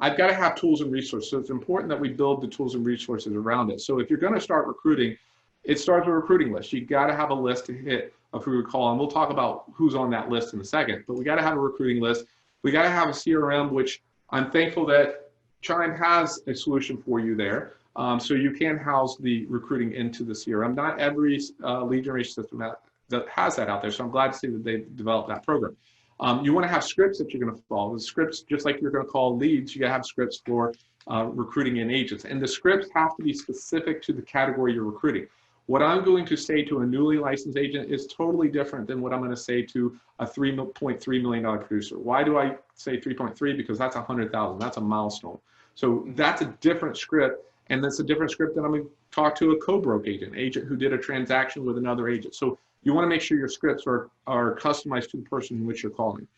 I've got to have tools and resources. So it's important that we build the tools and resources around it. So if you're going to start recruiting, it starts with a recruiting list. You got to have a list to hit of who we call, and we'll talk about who's on that list in a second. But we got to have a recruiting list. We got to have a CRM, which I'm thankful that Chime has a solution for you there. So you can house the recruiting into the CRM. Not every lead generation system that has that out there. So I'm glad to see that they've developed that program. You want to have scripts that you're going to follow. The scripts, just like you're going to call leads, you got to have scripts for recruiting in agents. And the scripts have to be specific to the category you're recruiting. What I'm going to say to a newly licensed agent is totally different than what I'm going to say to a $3.3 million producer. Why do I say 3.3? Because that's 100,000. That's a milestone. So that's a different script. And that's a different script than I'm going to talk to a co-broke agent who did a transaction with another agent. So you want to make sure your scripts are customized to the person in which you're calling.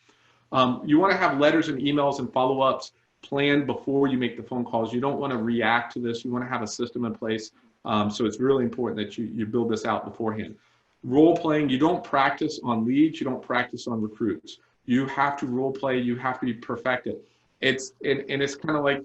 You want to have letters and emails and follow-ups planned before you make the phone calls. You don't want to react to this. You want to have a system in place. So it's really important that you build this out beforehand. Role playing, you don't practice on leads. You don't practice on recruits. You have to role play. You have to be perfected. It's kind of like,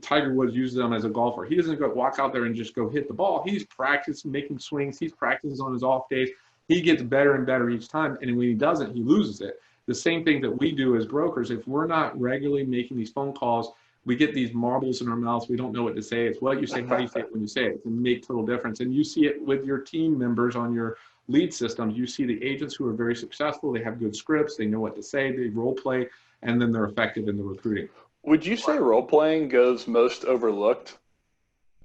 Tiger Woods uses them as a golfer. He doesn't walk out there and just go hit the ball. He's practicing making swings. He's practicing on his off days. He gets better and better each time. And when he doesn't, he loses it. The same thing that we do as brokers, if we're not regularly making these phone calls, we get these marbles in our mouths. We don't know what to say. It's what you say, how you say it when you say it. It can make total difference. And you see it with your team members on your lead systems. You see the agents who are very successful. They have good scripts. They know what to say. They role play, and then they're effective in the recruiting. Would you say role playing goes most overlooked?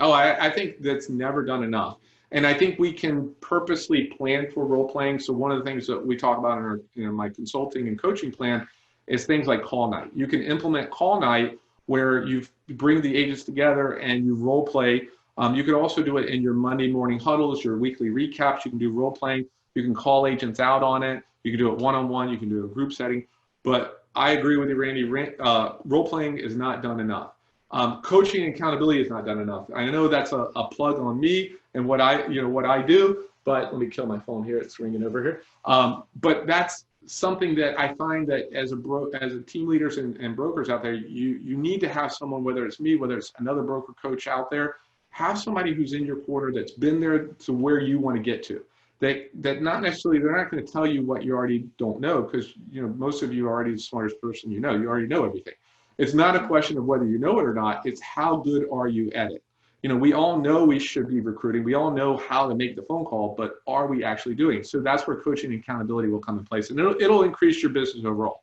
Oh, I think that's never done enough. And I think we can purposely plan for role playing. So one of the things that we talk about in our, my consulting and coaching plan is things like call night. You can implement call night where you bring the agents together and you role play. You can also do it in your Monday morning huddles, your weekly recaps. You can do role playing. You can call agents out on it. You can do it one-on-one. You can do it in a group setting. But I agree with you, Randy. Role playing is not done enough. Coaching and accountability is not done enough. I know that's a plug on me and what I do. But let me kill my phone here. It's ringing over here. But that's something that I find that as a team leaders and brokers out there, you need to have someone, whether it's me, whether it's another broker coach out there, have somebody who's in your corner that's been there to where you want to get to. That not necessarily, they're not going to tell you what you already don't know, because most of you are already the smartest person you already know everything. It's not a question of whether you know it or not, it's how good are you at it. We all know we should be recruiting, we all know how to make the phone call, but are we actually doing? So that's where coaching and accountability will come in place, and it'll increase your business overall.